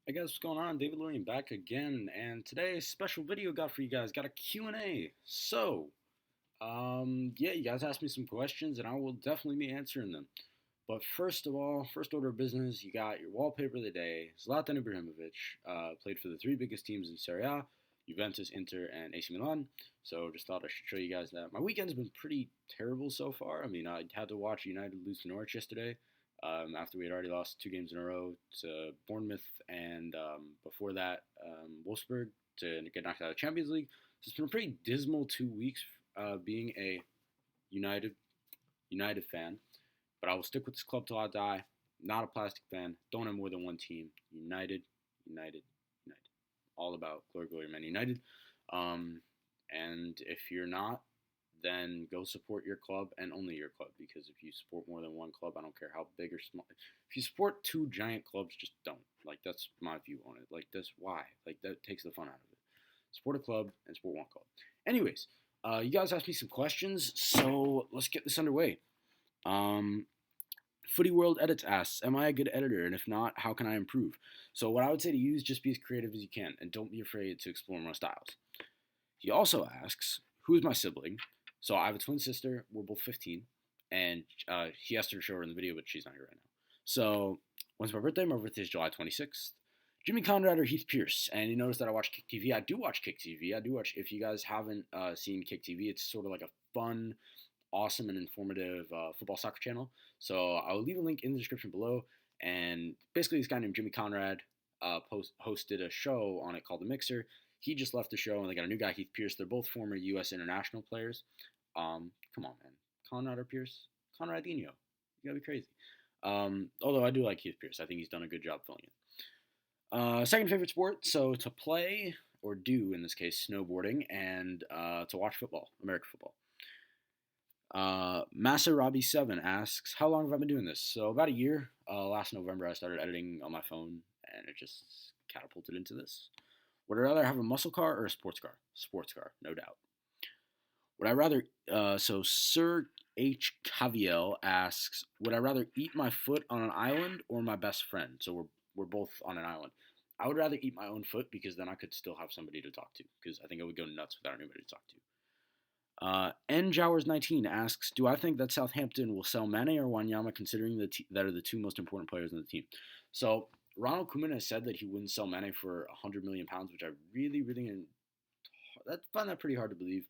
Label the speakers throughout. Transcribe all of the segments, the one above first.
Speaker 1: Hey guys, what's going on? David Lorian back again, and today special video got for you guys. Got a Q&A. Yeah, you guys asked me some questions, and I will definitely be answering them. But first of all, first order of business, you got your wallpaper of the day. Zlatan Ibrahimovic played for the three biggest teams in Serie A, Juventus, Inter, and AC Milan. So just thought I should show you guys that. My weekend's been pretty terrible so far. I mean, I had to watch United lose to Norwich yesterday after we had already lost two games in a row to Bournemouth and before that Wolfsburg to get knocked out of the Champions League. So it's been a pretty dismal 2 weeks being a United United fan, but I will stick with this club till I die. Not a plastic fan. Don't have more than one team. United, United, United. All about glory, glory, man. United. Um, and if you're not, then go support your club and only your club. Because if you support more than one club, I don't care how big or small. If you support two giant clubs, just don't. Like that's my view on it. Like that's why. Like that takes the fun out of it. Support a club and support one club. Anyways, you guys asked me some questions, so let's get this underway. Um, Footy World Edits asks, "Am I a good editor? And if not, how can I improve?" So what I would say to you is just be as creative as you can, and don't be afraid to explore more styles. He also asks, "Who is my sibling?" So I have a twin sister. We're both 15, and he asked her to show her in the video, but she's not here right now. So when's my birthday? My birthday is July 26th. Jimmy Conrad or Heath Pierce, and you notice that I watch Kick TV. I do watch Kick TV. I do watch. If you guys haven't seen Kick TV, it's sort of like a fun, awesome, and informative football soccer channel. So I will leave a link in the description below. And basically, this guy named Jimmy Conrad hosted a show on it called The Mixer. He just left the show, and they got a new guy, Heath Pierce. They're both former U.S. international players. Come on, man, Conrad or Pierce? Conradinho. You gotta be crazy. Although I do like Heath Pierce, I think he's done a good job filling it. Second favorite sport, so to play or do in this case snowboarding and to watch football, American football. Massa Robbie 7 asks, "How long have I been doing this?" So about a year. Last November I started editing on my phone, and it just catapulted into this. Would I rather have a muscle car or a sports car? Sports car, no doubt. Would I rather? So Sir H. Caviel asks, "Would I rather eat my foot on an island or my best friend?" So we're both on an island. I would rather eat my own foot because then I could still have somebody to talk to. Because I think I would go nuts without anybody to talk to. N. Jowers 19 asks, "Do I think that Southampton will sell Mane or Wanyama considering that are the two most important players in the team?" So Ronald Koeman has said that he wouldn't sell Mane for £100 million, which I really find that pretty hard to believe.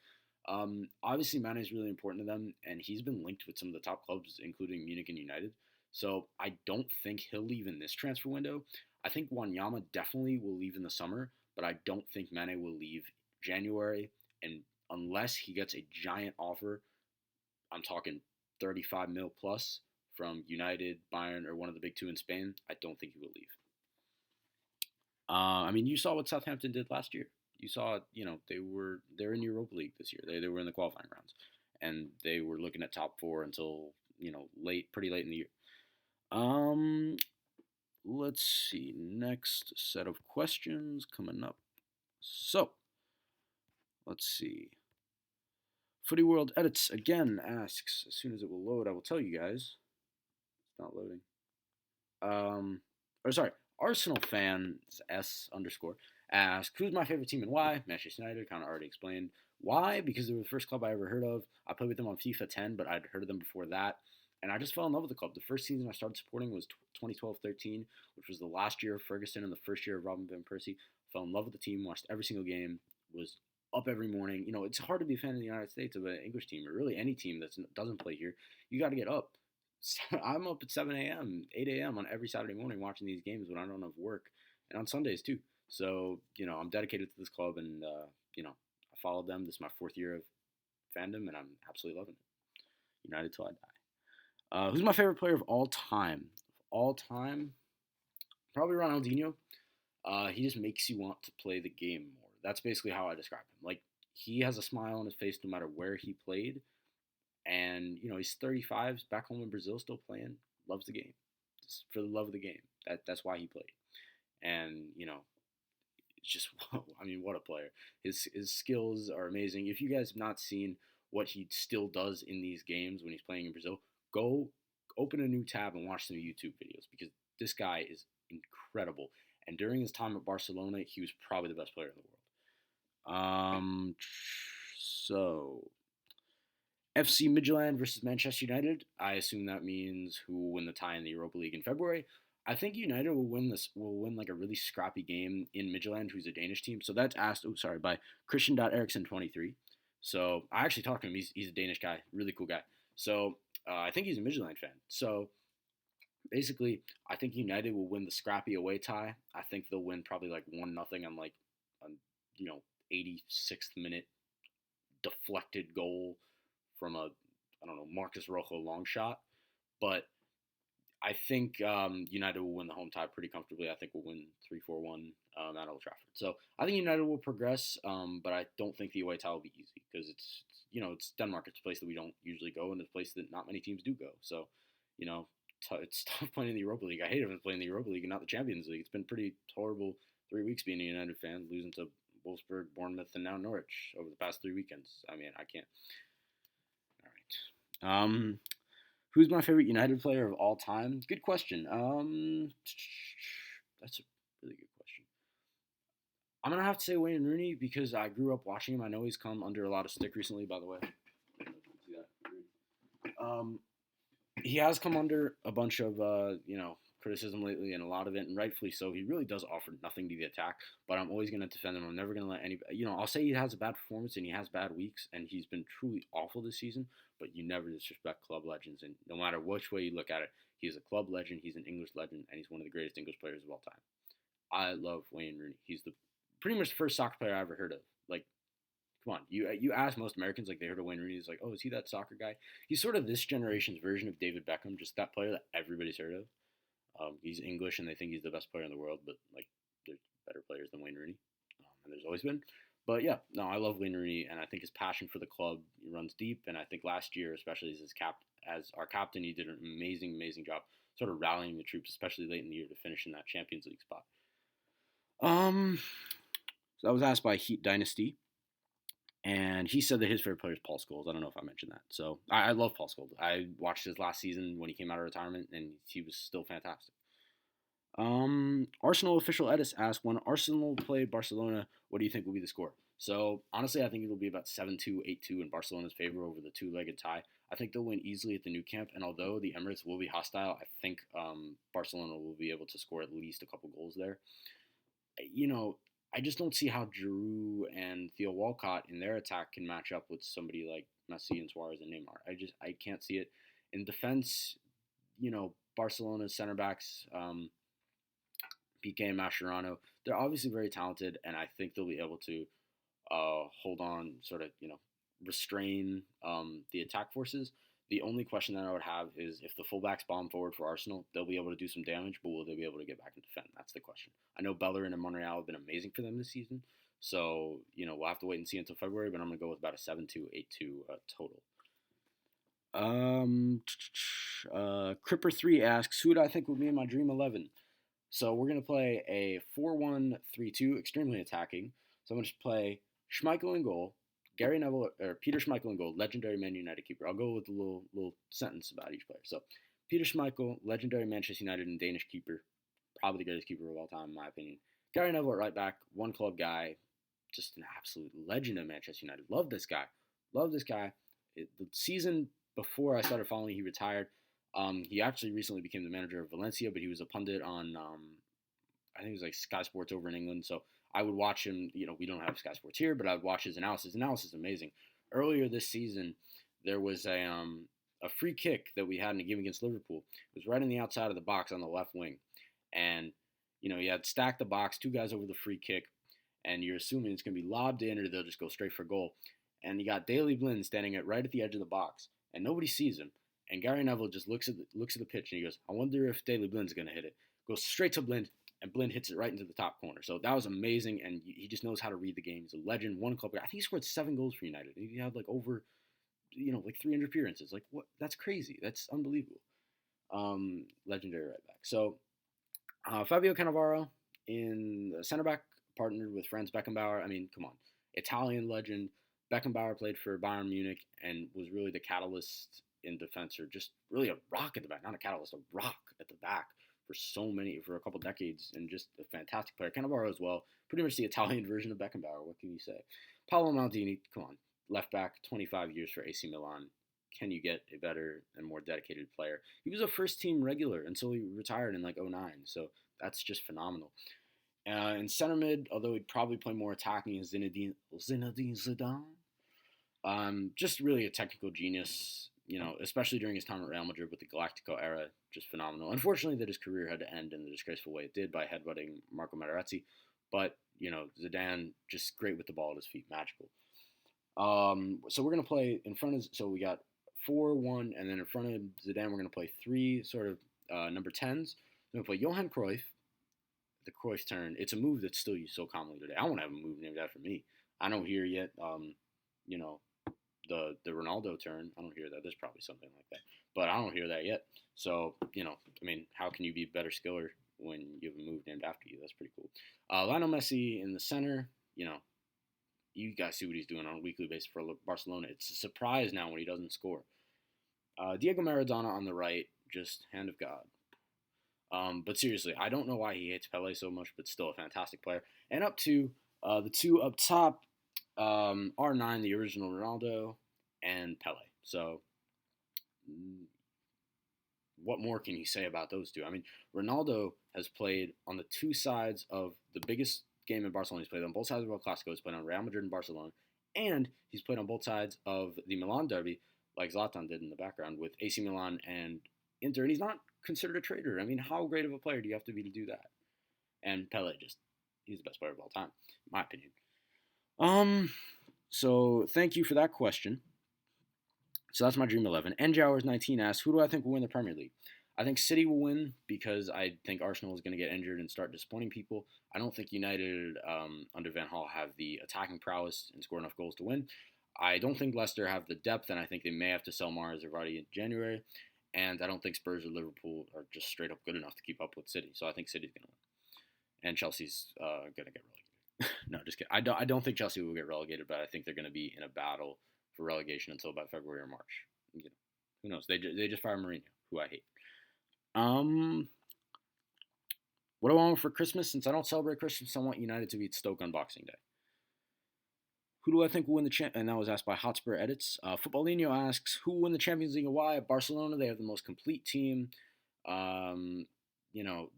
Speaker 1: Obviously, Mane is really important to them, and he's been linked with some of the top clubs, including Munich and United. So I don't think he'll leave in this transfer window. I think Wanyama definitely will leave in the summer, but I don't think Mane will leave January. And unless he gets a giant offer, I'm talking 35 mil plus from United, Bayern, or one of the big two in Spain, I don't think he will leave. I mean, you saw what Southampton did last year. You saw, they're in Europa League this year. They were in the qualifying rounds, and they were looking at top four until pretty late in the year. Let's see. Next set of questions coming up. So, let's see. Footy World Edits again asks, as soon as it will load, I will tell you guys. It's not loading. Or sorry, Arsenal fans S underscore asks, "Who's my favorite team and why?" Manchester United, kind of already explained. Why? Because they were the first club I ever heard of. I played with them on FIFA 10, but I'd heard of them before that. And I just fell in love with the club. The first season I started supporting was 2012-13, which was the last year of Ferguson and the first year of Robin Van Persie. Fell in love with the team, watched every single game, was up every morning. It's hard to be a fan of the United States of an English team or really any team that doesn't play here. You got to get up. I'm up at 7 a.m., 8 a.m. on every Saturday morning watching these games when I don't have work, and on Sundays too. So, I'm dedicated to this club, and, I followed them. This is my fourth year of fandom, and I'm absolutely loving it. United till I die. Who's my favorite player of all time? All time? Probably Ronaldinho. He just makes you want to play the game more. That's basically how I describe him. Like, he has a smile on his face no matter where he played, and he's 35, back home in Brazil, still playing. Loves the game, just for the love of the game. That's why he played. And it's just I mean, what a player. His skills are amazing. If you guys have not seen what he still does in these games when he's playing in Brazil, go open a new tab and watch some YouTube videos because this guy is incredible. And during his time at Barcelona, he was probably the best player in the world. So FC Midtjylland versus Manchester United. I assume that means who will win the tie in the Europa League in February. I think United will win this. Will win like a really scrappy game in Midtjylland, who's a Danish team. So that's asked. Oh, sorry, by Christian.Erickson23. So I actually talked to him. He's a Danish guy, really cool guy. So I think he's a Midtjylland fan. So basically, I think United will win the scrappy away tie. I think they'll win probably like 1-0 on like, on, 86th minute deflected goal from a, I don't know, Marcus Rojo long shot. But I think United will win the home tie pretty comfortably. I think we'll win 3-4-1 at Old Trafford. So I think United will progress, but I don't think the away tie will be easy because it's Denmark. It's a place that we don't usually go, and it's a place that not many teams do go. So, it's tough playing in the Europa League. I hate it playing in the Europa League and not the Champions League. It's been pretty horrible 3 weeks being a United fan, losing to Wolfsburg, Bournemouth, and now Norwich over the past 3 weekends. I mean, I can't. All right. Who's my favorite United player of all time? Good question. That's a really good question. I'm gonna have to say Wayne Rooney because I grew up watching him. I know he's come under a lot of stick recently, by the way. He has come under a bunch of criticism lately, and a lot of it, and rightfully so. He really does offer nothing to the attack, but I'm always going to defend him. I'm never going to let anybody. I'll say he has a bad performance and he has bad weeks, and he's been truly awful this season. But you never disrespect club legends, and no matter which way you look at it, he's a club legend. He's an English legend, and he's one of the greatest English players of all time. I love Wayne Rooney. He's the pretty much the first soccer player I ever heard of. Like, come on, you ask most Americans, like, they heard of Wayne Rooney, it's like, oh, is he that soccer guy? He's sort of this generation's version of David Beckham, just that player that everybody's heard of. He's English, and they think he's the best player in the world, but like, there's better players than Wayne Rooney, and there's always been. But yeah, no, I love Wayne Rooney, and I think his passion for the club runs deep. And I think last year, especially as our captain, he did an amazing job, sort of rallying the troops, especially late in the year to finish in that Champions League spot. So I was asked by Heat Dynasty, and he said that his favorite player is Paul Scholes. I don't know if I mentioned that. So I love Paul Scholes. I watched his last season when he came out of retirement, and he was still fantastic. Arsenal official Edis asked, when Arsenal play Barcelona, what do you think will be the score? So honestly, I think it'll be about 7-2, 8-2 in Barcelona's favor over the two-legged tie. I think they'll win easily at the Nou Camp, and although the Emirates will be hostile, I think Barcelona will be able to score at least a couple goals there. I just don't see how Giroud and Theo Walcott in their attack can match up with somebody like Messi and Suarez and Neymar. I can't see it. In defense, Barcelona's center backs, Piqué and Mascherano, they're obviously very talented, and I think they'll be able to hold on, sort of, restrain the attack forces. The only question that I would have is if the fullbacks bomb forward for Arsenal, they'll be able to do some damage, but will they be able to get back and defend? That's the question. I know Bellerin and Monreal have been amazing for them this season, so we'll have to wait and see until February. But I'm gonna go with about a 7-2, 8-2 total. Cripper3 asks, who do I think would be in my dream 11? So we're gonna play a 4-1-3-2, extremely attacking. So I'm gonna just play Schmeichel in goal. Gary Neville or Peter Schmeichel in goal, legendary Man United keeper. I'll go with a little sentence about each player. So, Peter Schmeichel, legendary Manchester United and Danish keeper, probably the greatest keeper of all time in my opinion. Gary Neville at right back, one club guy, just an absolute legend of Manchester United. Love this guy. The season before I started following, he retired. He actually recently became the manager of Valencia, but he was a pundit on I think it was like Sky Sports over in England. So I would watch him. We don't have Sky Sports here, but I would watch his analysis. His analysis is amazing. Earlier this season, there was a free kick that we had in a game against Liverpool. It was right on the outside of the box on the left wing, and you had stacked the box, two guys over the free kick, and you're assuming it's going to be lobbed in or they'll just go straight for goal. And you got Daley Blind standing right at the edge of the box, and nobody sees him. And Gary Neville just looks at the pitch and he goes, "I wonder if Daley Blind's going to hit it." Goes straight to Blind. And Blind hits it right into the top corner. So that was amazing, and he just knows how to read the game. He's a legend, one club guy. I think he scored 7 goals for United. He had like over, like 300 appearances. Like, what? That's crazy. That's unbelievable. Legendary right back. So Fabio Cannavaro in the center back, partnered with Franz Beckenbauer. I mean, come on, Italian legend. Beckenbauer played for Bayern Munich and was really the catalyst in defense, or just really a rock at the back, not a catalyst, a rock at the back for a couple decades, and just a fantastic player. Cannavaro as well, pretty much the Italian version of Beckenbauer. What can you say? Paolo Maldini, come on, left back, 25 years for AC Milan. Can you get a better and more dedicated player? He was a first team regular until he retired in like '09, so that's just phenomenal. In center mid, although he'd probably play more attacking, is Zinedine Zidane. Just really a technical genius, especially during his time at Real Madrid with the Galactico era, just phenomenal. Unfortunately, that his career had to end in the disgraceful way it did by headbutting Marco Materazzi. But, Zidane, just great with the ball at his feet, magical. So we're going to play in front of, so we got 4-1, and then in front of Zidane, we're going to play three sort of number 10s. We're going to play Johan Cruyff, the Cruyff turn. It's a move that's still used so commonly today. I want to have a move named after me. I don't hear yet, the Ronaldo turn. I don't hear that. There's probably something like that, but I don't hear that yet. So how can you be a better skiller when you have a move named after you? That's pretty cool. Lionel Messi in the center. You guys see what he's doing on a weekly basis for Barcelona. It's a surprise now when he doesn't score. Diego Maradona on the right, just hand of God. But seriously, I don't know why he hates Pele so much, but still a fantastic player. And up to the two up top, R9, the original Ronaldo, and Pele. So, what more can you say about those two? I mean, Ronaldo has played on the two sides of the biggest game in Barcelona. He's played on both sides of El Clasico. He's played on Real Madrid and Barcelona. And he's played on both sides of the Milan derby, like Zlatan did in the background, with AC Milan and Inter. And he's not considered a traitor. I mean, how great of a player do you have to be to do that? And Pele he's the best player of all time, in my opinion. So thank you for that question. So that's my Dream 11. NJours19 asks, who do I think will win the Premier League? I think City will win because I think Arsenal is going to get injured and start disappointing people. I don't think United under Van Gaal have the attacking prowess and score enough goals to win. I don't think Leicester have the depth, and I think they may have to sell Mahrez or Vardy in January. And I don't think Spurs or Liverpool are just straight up good enough to keep up with City. So I think City's going to win. And Chelsea's going to get relegated. No, just kidding. I don't think Chelsea will get relegated, but I think they're going to be in a battle for relegation until about February or March. Who knows? They just fired Mourinho, who I hate. What do I want for Christmas? Since I don't celebrate Christmas, I want United to beat Stoke on Boxing Day. Who do I think will win the champ? And that was asked by Hotspur Edits. Footballinho asks, who will win the Champions League and why? Barcelona, they have the most complete team. The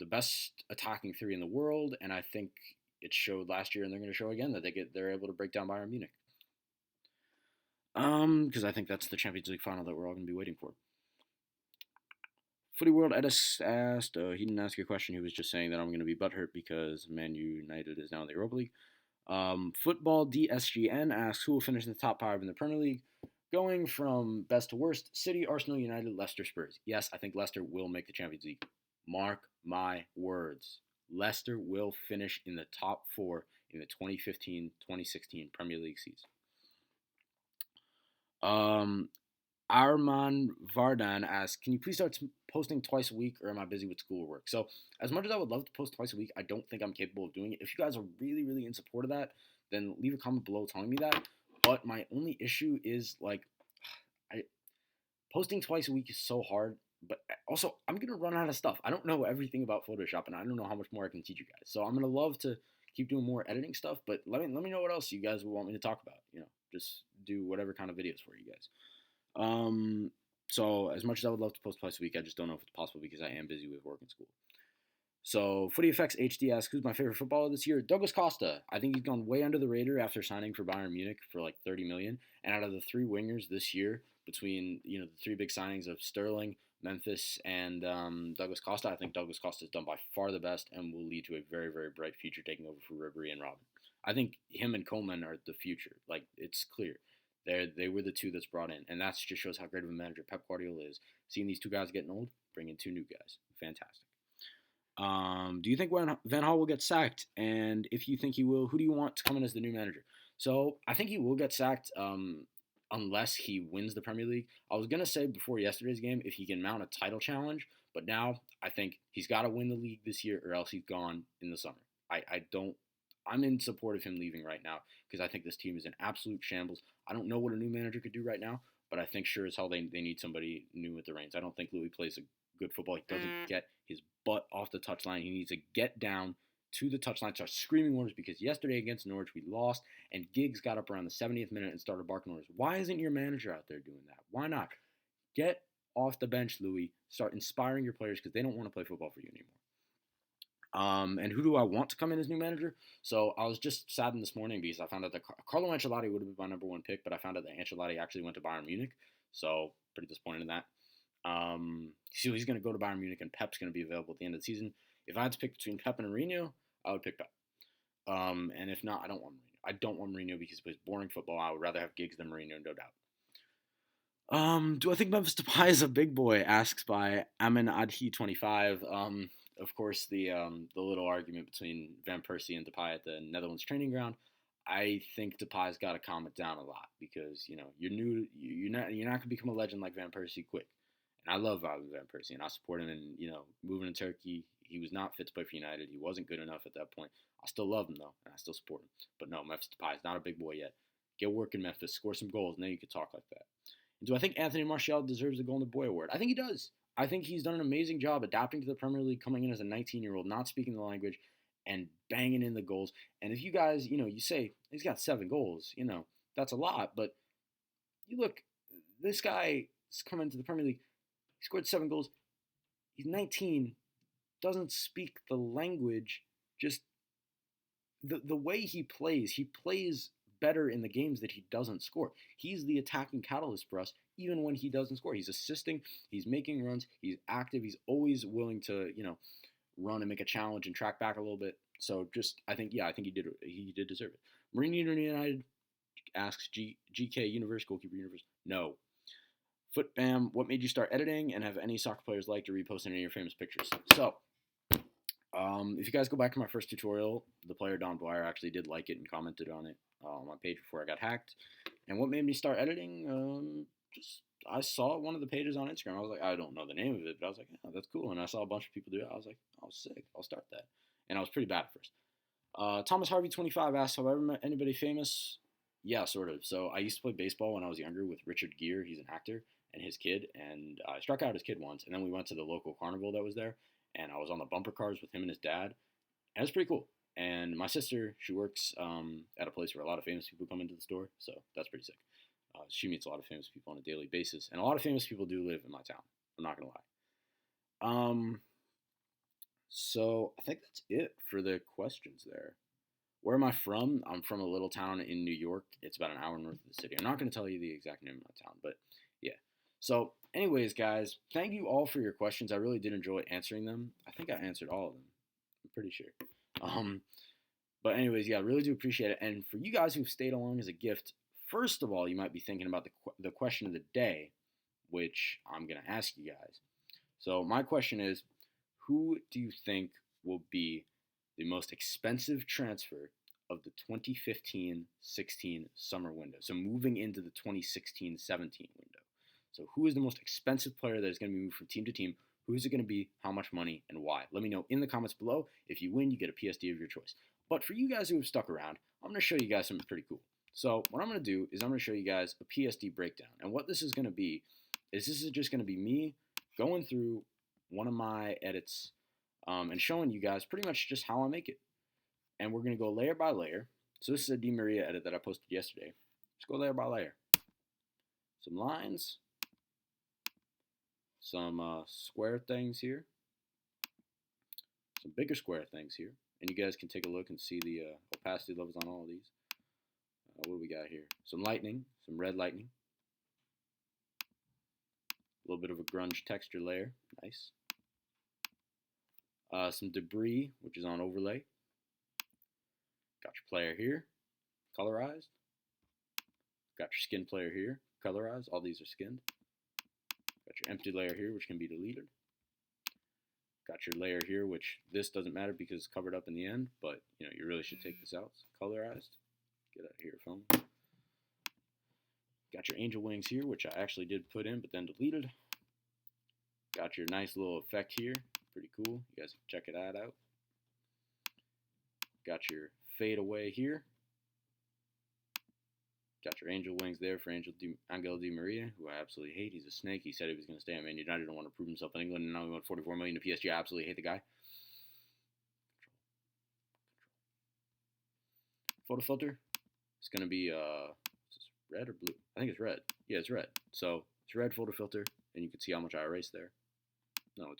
Speaker 1: best attacking three in the world, and I think it showed last year, and they're going to show again that they're able to break down Bayern Munich. Because I think that's the Champions League final that we're all going to be waiting for. Footy World Edis asked, he didn't ask a question, he was just saying that I'm going to be butthurt because Man United is now in the Europa League. Football DSGN asks, who will finish in the top 5 in the Premier League? Going from best to worst, City, Arsenal, United, Leicester, Spurs. Yes, I think Leicester will make the Champions League. Mark my words. Leicester will finish in the top 4 in the 2015-2016 Premier League season. Arman Vardan asks, can you please start posting twice a week, or am I busy with schoolwork? So, as much as I would love to post twice a week, I don't think I'm capable of doing it. If you guys are really, really in support of that, then leave a comment below telling me that. But my only issue is, posting twice a week is so hard. But also, I'm going to run out of stuff. I don't know everything about Photoshop, and I don't know how much more I can teach you guys. So I'm going to love to keep doing more editing stuff, but let me know what else you guys would want me to talk about. Just do whatever kind of videos for you guys. So as much as I would love to post twice a week, I just don't know if it's possible because I am busy with work and school. So Footy Effects HD asks, who's my favorite footballer this year? Douglas Costa. I think he's gone way under the radar after signing for Bayern Munich for like $30 million. And out of the 3 wingers this year, between the 3 big signings of Sterling, Memphis, and Douglas Costa, I think Douglas Costa has done by far the best and will lead to a very, very bright future taking over for Ribery and Robin. I think him and Coleman are the future. Like, it's clear. They were the 2 that's brought in. And that just shows how great of a manager Pep Guardiola is. Seeing these 2 guys getting old, bring in 2 new guys. Fantastic. Do you think Van Gaal will get sacked? And if you think he will, who do you want to come in as the new manager? So I think he will get sacked unless he wins the Premier League. I was going to say before yesterday's game if he can mount a title challenge. But now I think he's got to win the league this year or else he's gone in the summer. I'm in support of him leaving right now because I think this team is in absolute shambles. I don't know what a new manager could do right now, but I think sure as hell they need somebody new with the reins. I don't think Louis plays a good football. He doesn't get his butt off the touchline. He needs to get down to the touchline, start screaming orders, because yesterday against Norwich we lost, and Giggs got up around the 70th minute and started barking orders. Why isn't your manager out there doing that? Why not? Get off the bench, Louis. Start inspiring your players, because they don't want to play football for you anymore. And who do I want to come in as new manager? So I was just saddened this morning because I found out that Carlo Ancelotti would have been my number one pick, but I found out that Ancelotti actually went to Bayern Munich. So pretty disappointed in that. So he's going to go to Bayern Munich, and Pep's going to be available at the end of the season. If I had to pick between Pep and Mourinho, I would pick Pep. And if not, I don't want Mourinho. I don't want Mourinho because he plays boring football. I would rather have Giggs than Mourinho, no doubt. Do I think Memphis Depay is a big boy? Asks by Amin Adhi25. Of course, the little argument between Van Persie and Depay at the Netherlands training ground. I think Depay's got to calm it down a lot, because you're new. You're not going to become a legend like Van Persie quick. And I love Van Persie, and I support him. And moving to Turkey, he was not fit to play for United. He wasn't good enough at that point. I still love him though, and I still support him. But no, Memphis Depay is not a big boy yet. Get work in Memphis, score some goals, and then you could talk like that. And do I think Anthony Martial deserves the Golden Boy award? I think he does. I think he's done an amazing job adapting to the Premier League, coming in as a 19-year-old, not speaking the language, and banging in the goals. And if you guys, you say he's got 7 goals, that's a lot. But you look, this guy is coming to the Premier League. He scored 7 goals. He's 19, doesn't speak the language. Just the way he plays better in the games that he doesn't score. He's the attacking catalyst for us, even when he doesn't score. He's assisting, he's making runs, he's active, he's always willing to, run and make a challenge and track back a little bit. So I think he did deserve it. Marine United asks GK Universe, Goalkeeper Universe. No. Footbam, what made you start editing, and have any soccer players liked to repost any of your famous pictures? So, if you guys go back to my first tutorial, the player Don Dwyer actually did like it and commented on it on my page before I got hacked. And what made me start editing? I saw one of the pages on Instagram. I was like, I don't know the name of it, but I was like, yeah, that's cool. And I saw a bunch of people do it. I was like, oh, sick. I'll start that. And I was pretty bad at first. Thomas Harvey 25 asks, have I ever met anybody famous? Yeah, sort of. So I used to play baseball when I was younger with Richard Gere. He's an actor, and his kid. And I struck out his kid once. And then we went to the local carnival that was there. And I was on the bumper cars with him and his dad. And it was pretty cool. And my sister, she works at a place where a lot of famous people come into the store. So that's pretty sick. She meets a lot of famous people on a daily basis. And a lot of famous people do live in my town. I'm not going to lie. So I think that's it for the questions there. Where am I from? I'm from a little town in New York. It's about an hour north of the city. I'm not going to tell you the exact name of my town, but yeah. So anyways, guys, thank you all for your questions. I really did enjoy answering them. I think I answered all of them. I'm pretty sure. But anyways, yeah, I really do appreciate it. And for you guys who've stayed along as a gift, first of all, you might be thinking about the question of the day, which I'm going to ask you guys. So my question is, who do you think will be the most expensive transfer of the 2015-16 summer window? So moving into the 2016-17 window. So who is the most expensive player that is going to be moved from team to team? Who is it going to be? How much money? And why? Let me know in the comments below. If you win, you get a PSD of your choice. But for you guys who have stuck around, I'm going to show you guys something pretty cool. So what I'm going to do is I'm going to show you guys a PSD breakdown. And what this is going to be is this is just going to be me going through one of my edits and showing you guys pretty much just how I make it. And we're going to go layer by layer. So this is a Di Maria edit that I posted yesterday. Just go layer by layer. Some lines. Some square things here. Some bigger square things here. And you guys can take a look and see the opacity levels on all of these. What do we got here? Some lightning. Some red lightning. A little bit of a grunge texture layer. Nice. Some debris, which is on overlay. Got your player here, colorized. Got your skin player here, colorized. All these are skinned. Got your empty layer here, which can be deleted. Got your layer here, which this doesn't matter because it's covered up in the end, but you really should take this out. It's colorized. Get out of here, phone. Got your angel wings here, which I actually did put in, but then deleted. Got your nice little effect here. Pretty cool. You guys can check that out. Got your fade away here. Got your Angel Wings there for Angel Di Maria, who I absolutely hate. He's a snake. He said he was going to stay at Man United. Didn't want to prove himself in England, and now he went 44 million to PSG. I absolutely hate the guy. Photo filter. It's going to be is this red or blue? I think it's red. Yeah, it's red. So it's red photo filter, and you can see how much I erased there. No,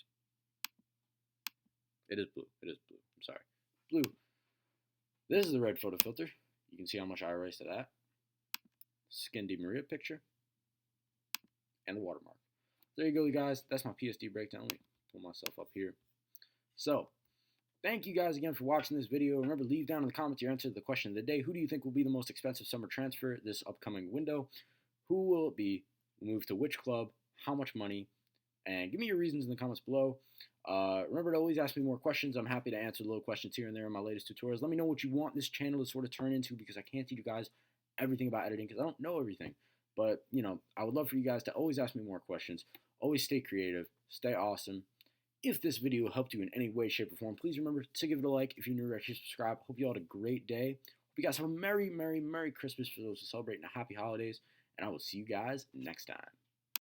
Speaker 1: it is blue. It is blue. I'm sorry. Blue. This is the red photo filter. You can see how much I erased of that. Skin Di Maria picture. And the watermark. There you go, you guys. That's my PSD breakdown. Let me pull myself up here. So, thank you guys again for watching this video. Remember, leave down in the comments your answer to the question of the day. Who do you think will be the most expensive summer transfer this upcoming window? Who will it be? Move to which club? How much money? And give me your reasons in the comments below. Remember to always ask me more questions. I'm happy to answer little questions here and there in my latest tutorials. Let me know what you want this channel to sort of turn into, because I can't teach you guys everything about editing because I don't know everything. But, you know, I would love for you guys to always ask me more questions. Always stay creative. Stay awesome. If this video helped you in any way, shape, or form, please remember to give it a like. If you're new, actually subscribe. Hope you all had a great day. Hope you guys have a Merry, Merry, Merry Christmas for those who celebrate, and a Happy Holidays. And I will see you guys next time.